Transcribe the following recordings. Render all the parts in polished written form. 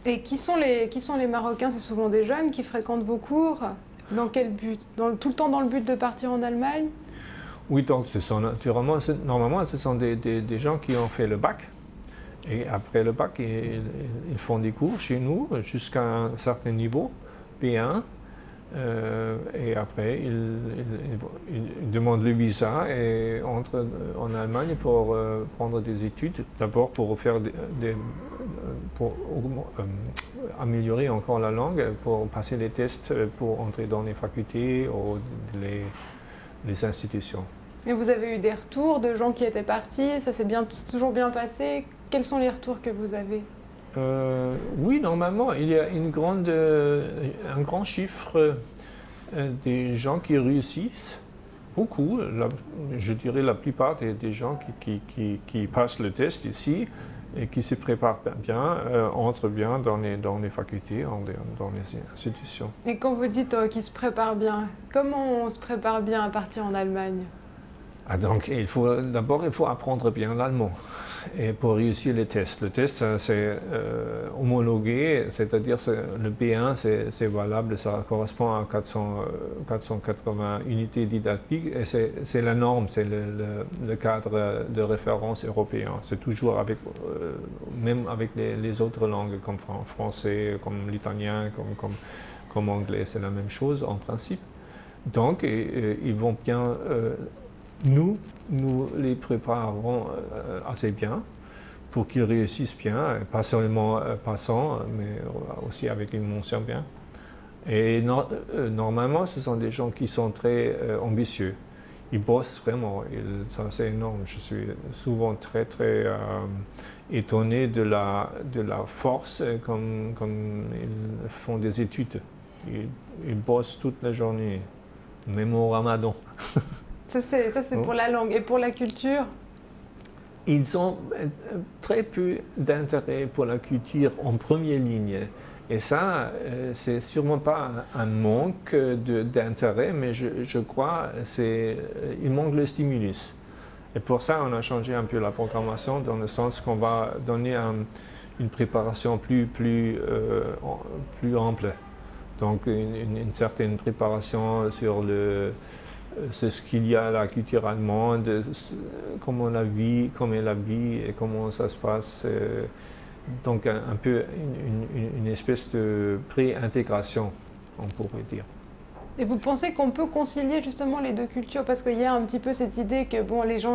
Et qui sont les Marocains? C'est souvent des jeunes qui fréquentent vos cours. Dans quel but? Tout le temps dans le but de partir en Allemagne? Oui, donc normalement, ce sont des gens qui ont fait le bac. Et après le bac, ils font des cours chez nous jusqu'à un certain niveau, B1. Et après, ils demandent le visa et entrent en Allemagne pour prendre des études. D'abord pour faire pour améliorer encore la langue, pour passer les tests pour entrer dans les facultés ou les institutions. Et vous avez eu des retours de gens qui étaient partis? Ça s'est toujours bien passé? Quels sont les retours que vous avez? Oui, normalement, il y a un grand chiffre des gens qui réussissent. Beaucoup, je dirais la plupart des gens qui passent le test ici et qui se préparent bien, entrent bien dans les facultés, dans les institutions. Et quand vous dites qu'ils se préparent bien, comment on se prépare bien à partir en Allemagne? Donc, d'abord, il faut apprendre bien l'allemand et pour réussir les tests. Le test, c'est homologué, c'est-à-dire le B1, c'est valable, ça correspond à 480 unités didactiques et c'est la norme, c'est le cadre de référence européen. C'est toujours même avec les autres langues comme français, comme l'italien, comme anglais, c'est la même chose en principe. Donc, ils vont bien... Nous les préparons assez bien pour qu'ils réussissent bien, pas seulement passant, mais aussi avec une mention bien. Et normalement, ce sont des gens qui sont très ambitieux. Ils bossent vraiment, ça c'est énorme. Je suis souvent très étonné de la force comme ils font des études. Ils bossent toute la journée, même au Ramadan. Ça, c'est pour la langue. Et pour la culture? Ils ont très peu d'intérêt pour la culture en première ligne. Et ça, c'est sûrement pas un manque d'intérêt, mais je crois il manque le stimulus. Et pour ça, on a changé un peu la programmation dans le sens qu'on va donner une préparation plus ample. Donc une certaine préparation sur c'est ce qu'il y a à la culture allemande, comment elle la vit et comment ça se passe. Donc un peu une espèce de pré-intégration, on pourrait dire. Et vous pensez qu'on peut concilier justement les deux cultures? Parce qu'il y a un petit peu cette idée que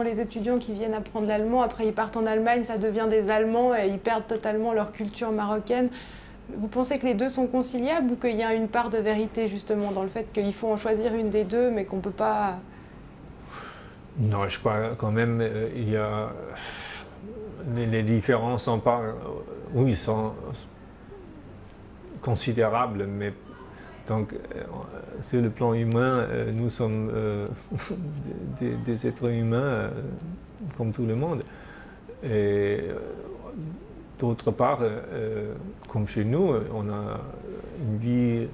les étudiants qui viennent apprendre l'allemand, après ils partent en Allemagne, ça devient des Allemands et ils perdent totalement leur culture marocaine. Vous pensez que les deux sont conciliables ou qu'il y a une part de vérité justement dans le fait qu'il faut en choisir une des deux mais qu'on ne peut pas... Non, je crois quand même il y a... Les différences sont pas... Oui, sont considérables, mais donc sur le plan humain, nous sommes des êtres humains comme tout le monde. Et, d'autre part, comme chez nous, on a une vie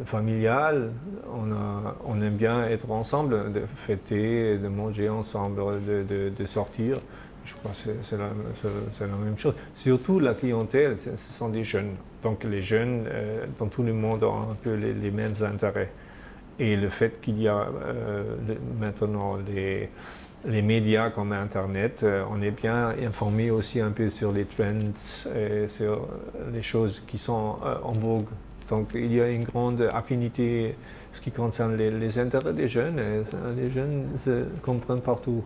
familiale, on aime bien être ensemble, de fêter, de manger ensemble, de sortir. Je crois que c'est la même chose. Surtout la clientèle, ce sont des jeunes. Donc les jeunes, dans tout le monde, ont un peu les mêmes intérêts. Et le fait qu'il y a maintenant les médias comme Internet, on est bien informé aussi un peu sur les trends et sur les choses qui sont en vogue. Donc il y a une grande affinité ce qui concerne les intérêts des jeunes. Et les jeunes se comprennent partout.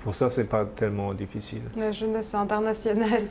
Pour ça, c'est pas tellement difficile. La jeunesse internationale.